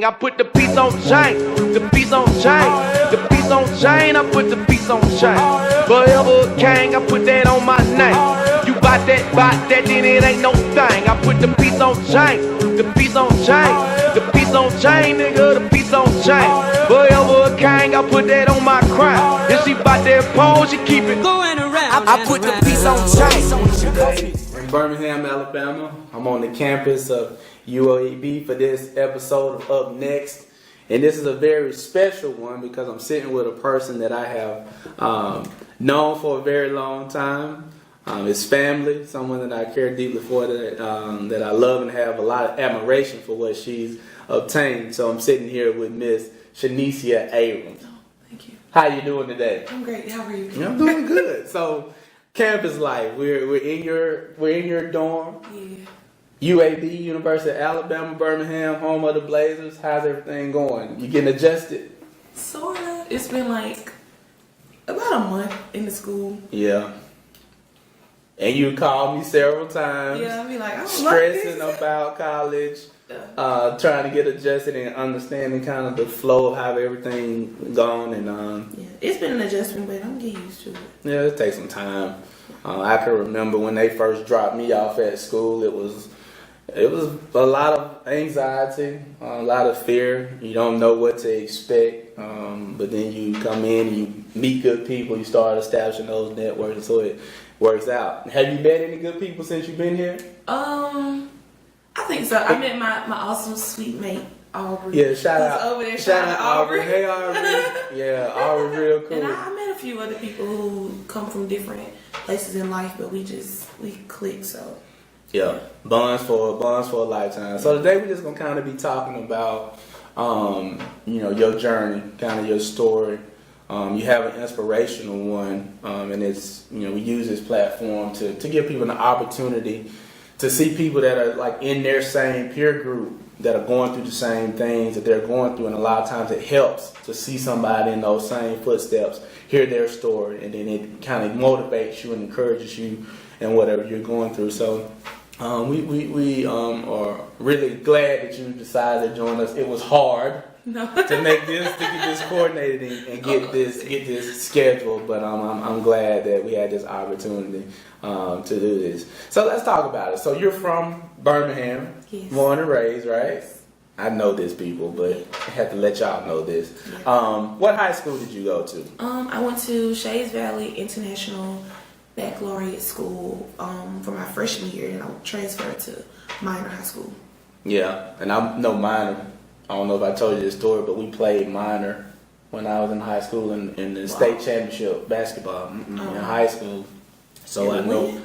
I put the piece on chain, the piece on chain, the piece on chain, I put the piece on chain. Forever king, I put that on my name. You buy that, then it ain't no thing. I put the piece on chain, the piece on chain, the piece on chain, nigga, the piece on chain. Forever king, I put that on my crown. If she bout that pole, she keep it going around. I put the piece on chain. In Birmingham, Alabama, I'm on the campus of UAB for this episode of Up Next, and this is a very special one because I'm sitting with a person that I have known for a very long time. It's family, someone that I care deeply for, that I love and have a lot of admiration for what she's obtained. So I'm sitting here with Miss Shanesia Abrams. Oh, thank you. How you doing today? I'm great. How are you? I'm doing good. So campus life, we're in your dorm. Yeah. UAB, University of Alabama, Birmingham, home of the Blazers. How's everything going? You getting adjusted? Sorta. It's been like about a month in the school. Yeah. And you called me several times. Yeah, I be like, I don't stressing like this. about college, trying to get adjusted and understanding kind of the flow of how everything gone. And yeah, it's been an adjustment, but I'm getting used to it. yeah, it takes some time. I can remember when they first dropped me off at school. It was a lot of anxiety, a lot of fear. You don't know what to expect, but then you come in and you meet good people. You start establishing those networks, and so it works out. Have you met any good people since you've been here? I think so. I met my awesome sweet mate, Aubrey. Yeah, shout out over there. Shout out Aubrey. Hey Aubrey. Yeah, Aubrey, real cool. And I met a few other people who come from different places in life, but we click. So yeah, bonds for a lifetime. So today we're just gonna kind of be talking about, your journey, kind of your story. You have an inspirational one, and it's, we use this platform to give people an opportunity to see people that are like in their same peer group that are going through the same things that they're going through, and a lot of times it helps to see somebody in those same footsteps, hear their story, and then it kind of motivates you and encourages you in whatever you're going through. So we are really glad that you decided to join us. It was hard to get this coordinated and get this scheduled, but I'm glad that we had this opportunity to do this. So let's talk about it. So you're from Birmingham, yes. Born and raised, right? Yes. I know this, people, but I have to let y'all know this. Yeah. What high school did you go to? I went to Shays Valley International Baccalaureate School for my freshman year, and I transferred to Minor High School. Yeah, and I know Minor. I don't know if I told you this story, but we played Minor when I was in high school in the state championship basketball in high school. So I know. Win?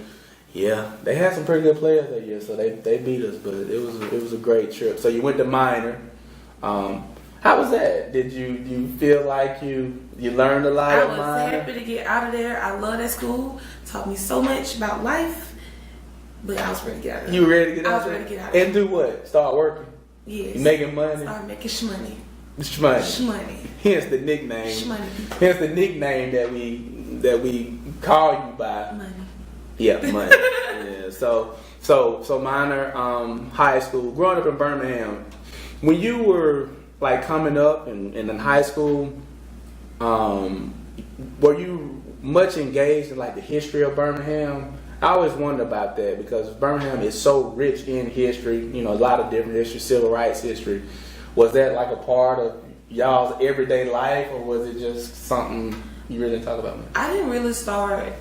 Yeah, they had some pretty good players that year, so they beat us, but it was a great trip. So you went to Minor. How was that? Did you feel like you learned a lot at Minor? I was happy to get out of there. I love that school. Taught me so much about life, but I was ready to get out of there. You ready to get out? I was ready to get out of there. And do what? Start working. Yes. You making money? Start making shmoney. Shmoney. Hence the nickname. Shmoney. Hence the nickname that we call you by. Money. Yeah, money. Yeah. So Minor high school. Growing up in Birmingham, when you were like coming up and in high school, were you much engaged in like the history of Birmingham? I always wonder about that because Birmingham is so rich in history, a lot of different history, civil rights history. Was that like a part of y'all's everyday life, or was it just something you really talk about? I didn't really start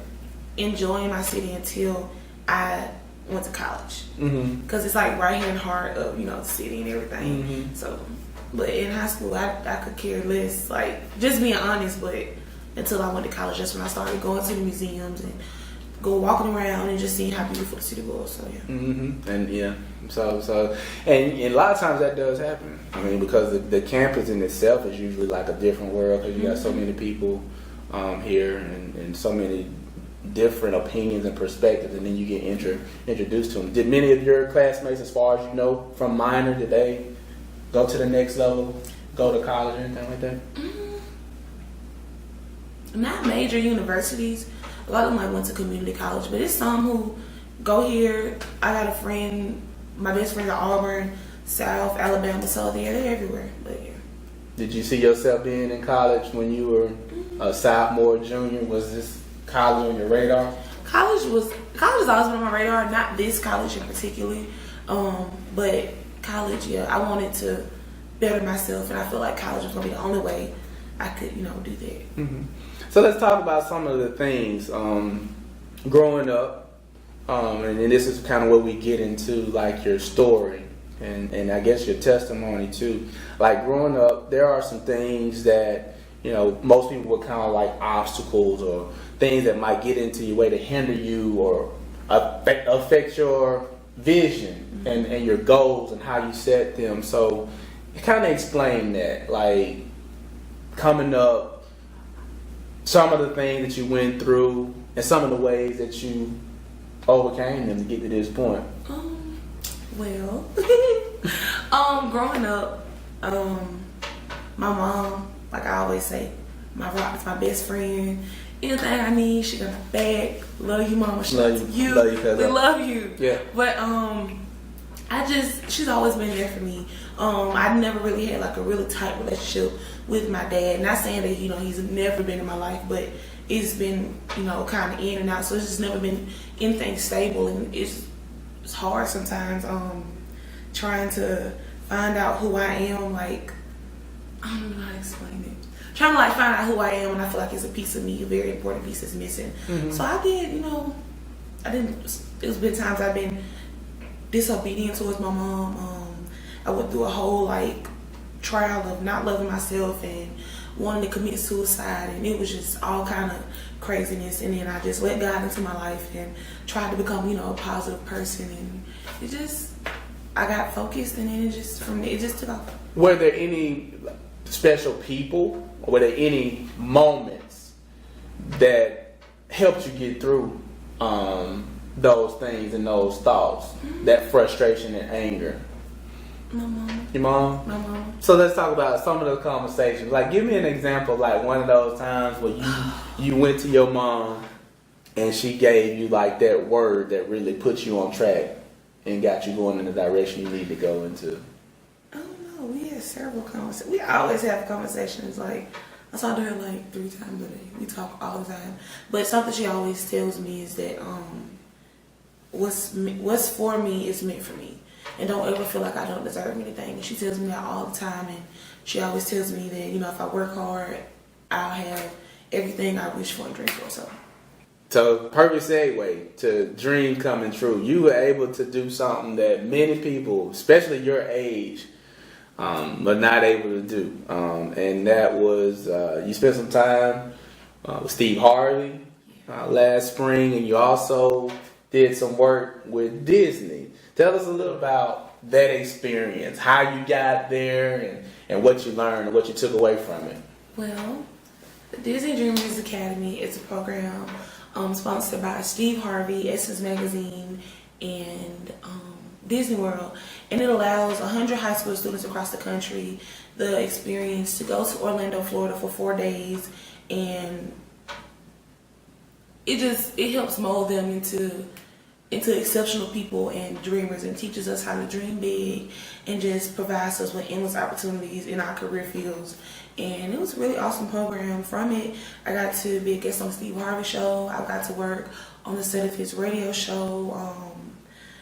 enjoying my city until I went to college. Because it's like right here in the heart of, the city and everything. Mm-hmm. So, but in high school, I could care less, like, just being honest, but until I went to college, that's when I started going to the museums and go walking around and just seeing how beautiful the city was. So yeah. Mm-hmm. And yeah, so and a lot of times that does happen. I mean, because the campus in itself is usually like a different world because you got so many people here and so many different opinions and perspectives, and then you get introduced to them. Did many of your classmates, as far as you know, from Minor, did they go to the next level, go to college or anything like that? Not major universities. A lot of them went to community college, but it's some who go here. I got a friend, my best friend at Auburn, South, Alabama, so they're everywhere. But yeah. Did you see yourself being in college when you were a sophomore, junior? Was this college on your radar? College has always been on my radar. Not this college in particular, but college. Yeah, I wanted to better myself, and I feel like college was gonna be the only way I could, do that. Mm-hmm. So let's talk about some of the things growing up, and this is kind of where we get into like your story and I guess your testimony too. Like growing up, there are some things that most people would kind of like obstacles or things that might get into your way to hinder you or affect your vision and your goals and how you set them. So kind of explain that, like coming up, some of the things that you went through and some of the ways that you overcame them to get to this point. Well, growing up, my mom, like I always say, my rock is my best friend. Anything I need, she got my back. Love you, mama. She loves you. Love you, we love you. Yeah. But she's always been there for me. I never really had like a really tight relationship with my dad. Not saying that he's never been in my life, but it's been kind of in and out. So it's just never been anything stable, and it's hard sometimes trying to find out who I am. Like I don't know how to explain it. Trying to like find out who I am, and I feel like it's a piece of me, a very important piece is missing. Mm-hmm. So I did, there's been times I've been disobedient towards my mom. I went through a whole like trial of not loving myself and wanting to commit suicide, and it was just all kind of craziness. And then I just let God into my life and tried to become a positive person, and I got focused, and then it just took off. Were there any special people, or were there any moments that helped you get through those things and those thoughts, that frustration and anger? My mom. Your mom? My mom. So let's talk about some of those conversations. Like, give me an example, like one of those times where you went to your mom and she gave you like that word that really put you on track and got you going in the direction you need to go into. I don't know. We had several conversations. We always have conversations. Like, I talk to her like 3 times a day. We talk all the time. But something she always tells me is that what's for me is meant for me. And don't ever feel like I don't deserve anything. And she tells me that all the time. And she always tells me that, if I work hard, I'll have everything I wish for and dream for. So, perfect segue to dream coming true. You were able to do something that many people, especially your age, were not able to do. And that was, you spent some time with Steve Harvey last spring, and you also did some work with Disney. Tell us a little about that experience, how you got there, and what you learned and what you took away from it. Well, the Disney Dreamers Academy is a program sponsored by Steve Harvey, Essence Magazine, and Disney World. And it allows 100 high school students across the country the experience to go to Orlando, Florida for 4 days. And it helps mold them into exceptional people and dreamers, and teaches us how to dream big, and just provides us with endless opportunities in our career fields. And it was a really awesome program. From it, I got to be a guest on Steve Harvey show. I got to work on the set of his radio show.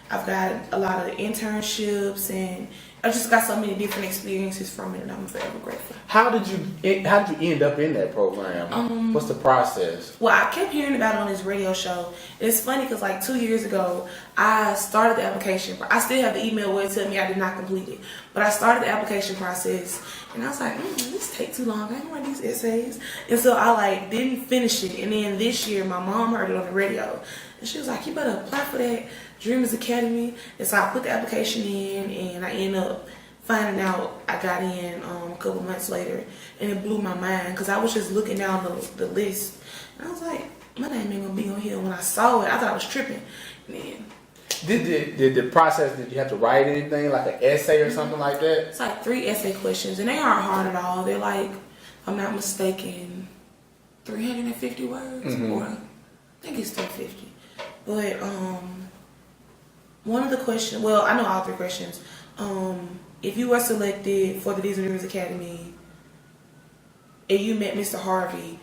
I've got a lot of internships, and I just got so many different experiences from it, and I'm forever grateful. How did you end up in that program? What's the process? Well, I kept hearing about it on his radio show. It's funny because like 2 years ago, I started the application. I still have the email where it told me I did not complete it, but I started the application process, and I was like, this takes too long. I don't write these essays, and so I didn't finish it. And then this year, my mom heard it on the radio, and she was like, "You better apply for that Dreamers Academy." And so I put the application in, and I ended up finding out I got in a couple months later, and it blew my mind because I was just looking down the list, and I was like, my name ain't gonna be on here. When I saw it, I thought I was tripping. And then did the process, did you have to write anything like an essay or something like that? It's like 3 essay questions, and they aren't hard at all. They're like, if I'm not mistaken, 350 words, or I think it's 350. But one of the questions, well, I know all 3 questions. if you were selected for the Disney Dreamers Academy and you met Mr. Harvey,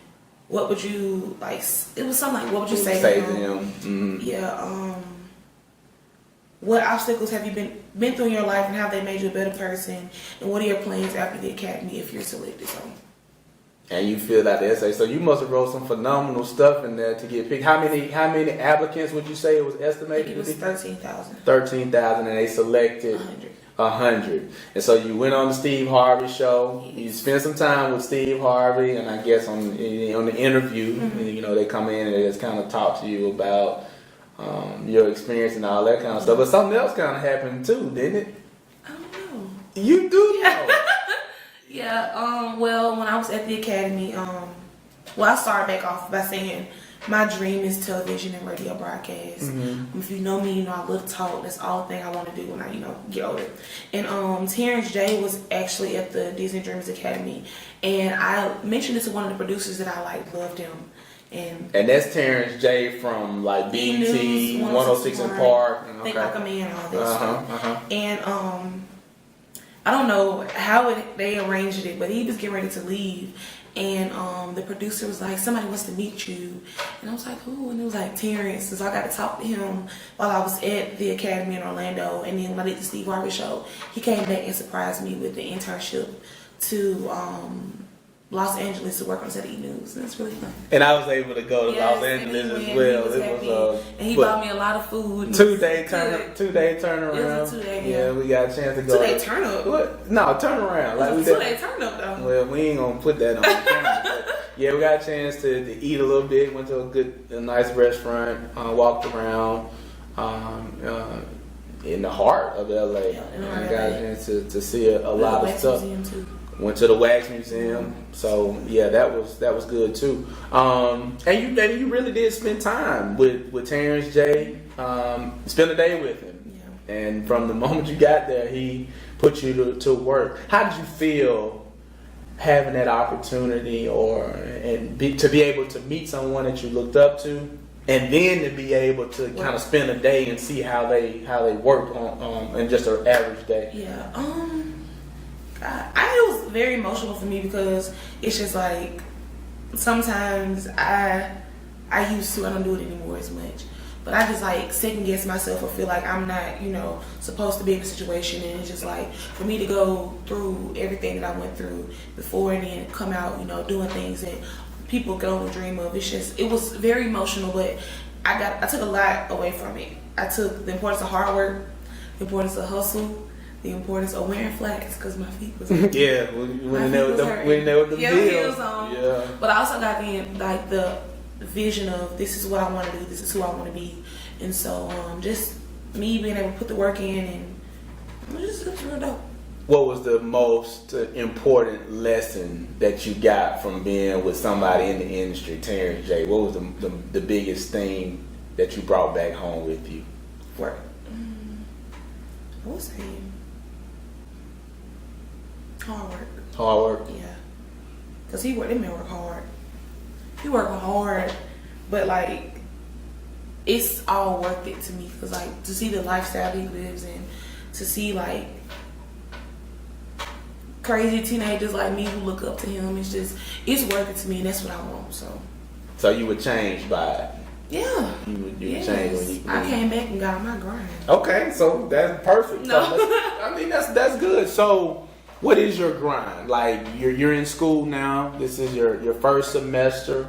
what would you like? It was something like, what would you say to him? Mm-hmm. Yeah. What obstacles have you been through in your life, and how they made you a better person? And what are your plans after the academy if you're selected? So. And you filled out the essay, so you must have wrote some phenomenal stuff in there to get picked. How many applicants would you say it was estimated? It was 13,000. 13,000, and they selected 100. And so you went on the Steve Harvey show. Yes. You spent some time with Steve Harvey, and I guess on the interview, mm-hmm. They come in and they just kind of talk to you about your experience and all that kind of stuff. But something else kind of happened too, didn't it? I don't know. You do know. Yeah. Well, when I was at the academy, I started back off by saying my dream is television and radio broadcast. Mm-hmm. If you know me, I love to talk. That's all the thing I want to do when I, get older. And Terrence J was actually at the Disney Dreamers Academy, and I mentioned it to one of the producers that I loved him. And that's Terrence J from like BT 106 in Park. Think Like a Man, all that stuff. And I don't know how they arranged it, but he was getting ready to leave, and the producer was like, somebody wants to meet you, and I was like, who? And it was like Terrence. So I got to talk to him while I was at the academy in Orlando, and then when I did the Steve Harvey show, he came back and surprised me with the internship to Los Angeles to work on set of E-News, and it's really fun. And I was able to go to Los Angeles as well. And he bought me a lot of food. 2-day turnaround. It was a 2-day. Yeah, we got a chance to go. 2-day turn up. What? No, turn around. It was a 2-day turn up though. Well, we ain't gonna put that on the camera. But yeah, we got a chance to eat a little bit. Went to a nice restaurant. Walked around in the heart of LA. Yeah, and got a chance to see a lot of stuff. Went to the Wax Museum, so yeah, that was good too. And you really did spend time with Terrence J. Spend a day with him, yeah. And from the moment you got there, he put you to work. How did you feel having that opportunity, to be able to meet someone that you looked up to, and then to be able to kind of spend a day and see how they work on in just an average day? Yeah. It was very emotional for me because it's just like sometimes I don't do it anymore as much, but I just like second guess myself or feel like I'm not supposed to be in a situation, and it's just like for me to go through everything that I went through before and then come out doing things that people can only dream of. It was very emotional, but I took a lot away from it. I took the importance of hard work, the importance of hustle, the importance of wearing flats because my feet was hurting. Yeah, when they with the heels on. Yeah. But I also got the vision of this is what I want to do, this is who I want to be, and so just me being able to put the work in, and it was real dope. What was the most important lesson that you got from being with somebody in the industry, Terrence J? What was the biggest thing that you brought back home with you? Work. I would say hard work. Hard work? Yeah. Because that man work hard. He work hard, but it's all worth it to me. Because to see the lifestyle he lives in, to see crazy teenagers like me who look up to him, it's worth it to me, and that's what I want. So you were changed by it? Yeah. You were changed when you I came back and got on my grind. Okay, so that's perfect. No. That's good. So what is your grind? You're in school now. This is your first semester.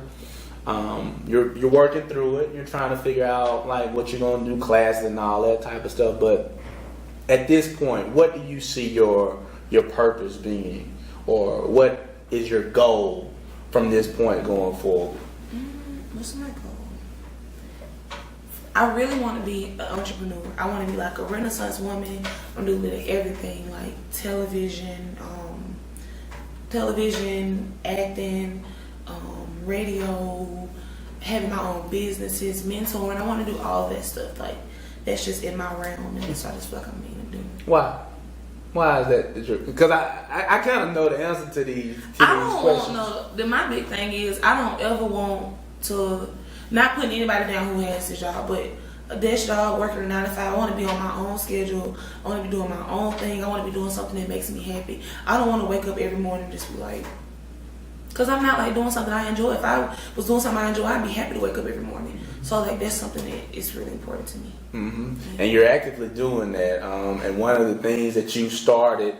You're working through it. You're trying to figure out what you're gonna do, classes and all that type of stuff. But at this point, what do you see your purpose being, or what is your goal from this point going forward? What's my goal? I really want to be an entrepreneur. I want to be like a Renaissance woman. I'm doing everything, like television, acting, radio, having my own businesses, mentoring. I want to do all that stuff. That's just in my realm, and so I just feel like I'm meant to do. Why? Why is that true? Because I kind of know the answer to these questions. My big thing is I don't ever want to, not putting anybody down who has this job, but a desk job, working a 9 to 5. I want to be on my own schedule. I want to be doing my own thing. I want to be doing something that makes me happy. I don't want to wake up every morning and just be like, because I'm not like doing something I enjoy. If I was doing something I enjoy, I'd be happy to wake up every morning. So like that's something that is really important to me. Mm-hmm. Yeah. And you're actively doing that. And one of the things that you started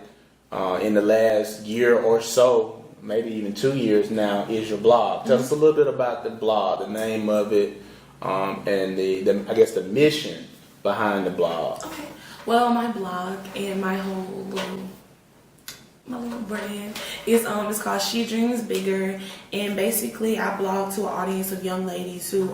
in the last year or so, maybe even 2 years now, is your blog. Tell us a little bit about the blog, the name of it, and the I guess the mission behind the blog. Okay. Well, my blog and my little brand is it's called She Dreams Bigger, and basically I blog to an audience of young ladies who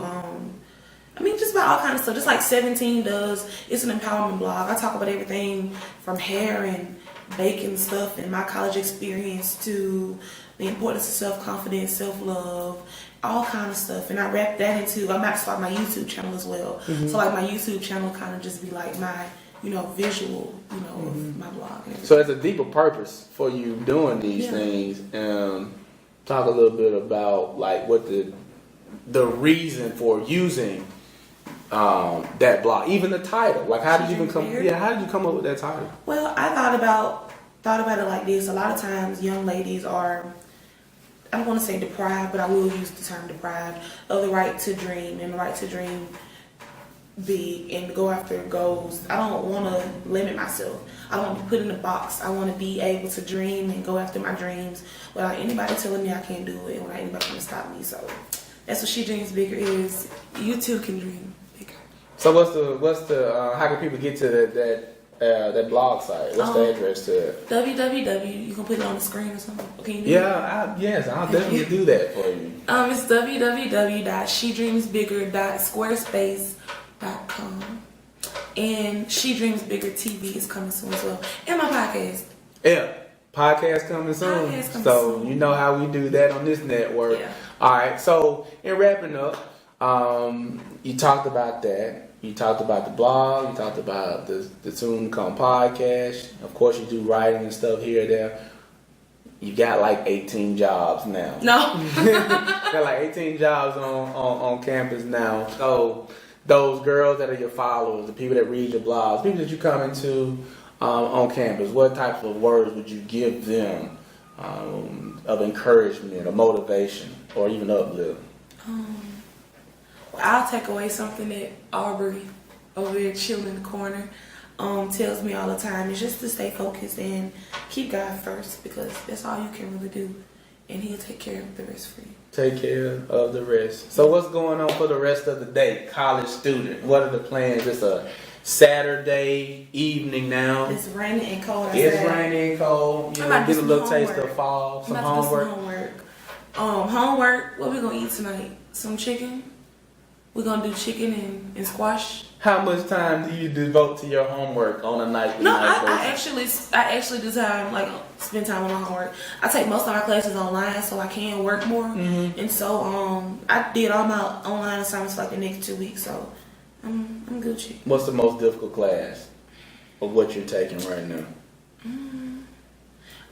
just about all kinds of stuff, just like 17 does. It's an empowerment blog. I talk about everything from hair and baking stuff and my college experience to the importance of self-confidence, self-love, all kind of stuff. And I wrap that into, I'm about to start my YouTube channel as well. Mm-hmm. So like my YouTube channel kind of just be like my visual, of my blog. So it's a deeper purpose for you doing these things. Talk a little bit about like what the reason for using that blog, even the title. Like how did you come up with that title? Well, I thought about it like this. A lot of times young ladies are, I don't want to say deprived, but I will use the term deprived of the right to dream and the right to dream big and go after goals. I don't want to limit myself. I don't want to be put in a box. I want to be able to dream and go after my dreams without anybody telling me I can't do it and without anybody trying to stop me. So that's what She Dreams Bigger is. You too can dream bigger. So what's the how can people get to that blog site? What's the address to it? www. You can put it on the screen or something. Can you do yes, I'll definitely do that for you. It's www.shedreamsbigger.squarespace.com, and She Dreams Bigger TV is coming soon as well, and my podcast. Yeah, podcast coming soon. So you know how we do that on this network. Yeah. All right. So in wrapping up, you talked about that. You talked about the blog. You talked about the soon come podcast. Of course, you do writing and stuff here and there. You got like 18 jobs now. No. Got like 18 jobs on campus now. So those girls that are your followers, the people that read your blogs, people that you come into on campus, what types of words would you give them of encouragement or motivation or even uplift? I'll take away something that Aubrey over there chilling in the corner tells me all the time. It's just to stay focused and keep God first, because that's all you can really do, and He'll take care of the rest for you. Take care of the rest. So what's going on for the rest of the day? College student, what are the plans? It's a Saturday evening now. It's raining and cold. It's raining and cold. You know, get a little taste of fall. Some homework. Homework. What we gonna eat tonight? Some chicken. We're gonna do chicken and squash. How much time do you devote to your homework on a night? I actually do time, like spend time on my homework. I take most of my classes online so I can work more. Mm-hmm. And so I did all my online assignments for like the next 2 weeks. So I'm Gucci. What's the most difficult class of what you're taking right now?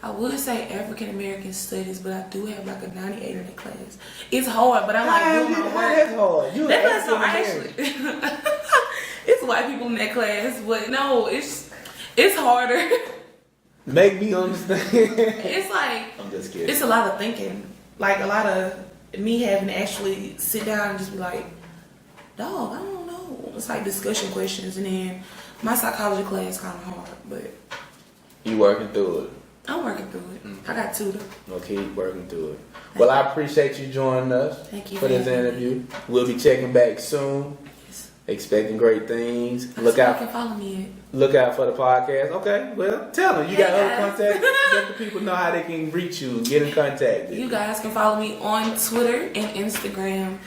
I would say African American Studies, but I do have like a 98 in that class. It's hard, but I'm like doing my work. That's hard. That class, actually. It's white people in that class, but no, it's harder. Make me understand. It's like, I'm just kidding. It's a lot of thinking, like a lot of me having to actually sit down and just be like, dog, I don't know. It's like discussion questions, and then my psychology class kind of hard, but you working through it. I'm working through it. Mm-hmm. I got tutor. Okay, keep working through it. Well, I appreciate you joining us. Thank you for this interview. We'll be checking back soon. Yes. Expecting great things. Look out. You can follow me. Look out for the podcast. Okay, well, tell them. You got other contact. Let the people know how they can reach you and get in contact with you. You guys can follow me on Twitter and Instagram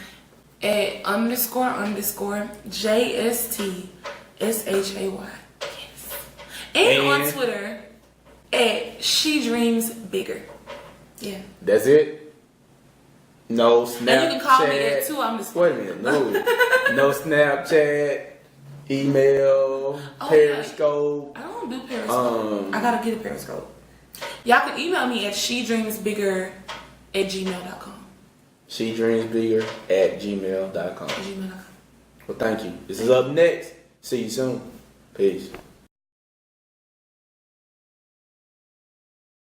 at __ JSTSHAY. Yes. And on Twitter at She Dreams Bigger. Yeah. That's it? No Snapchat. And you can call me that too. I'm just wait a minute. No Snapchat, email, Periscope. Yeah. I don't do Periscope. I gotta get a Periscope. Y'all can email me at shedreamsbigger@gmail.com. Shedreamsbigger@gmail.com. Well, thank you. This is Up Next. See you soon. Peace.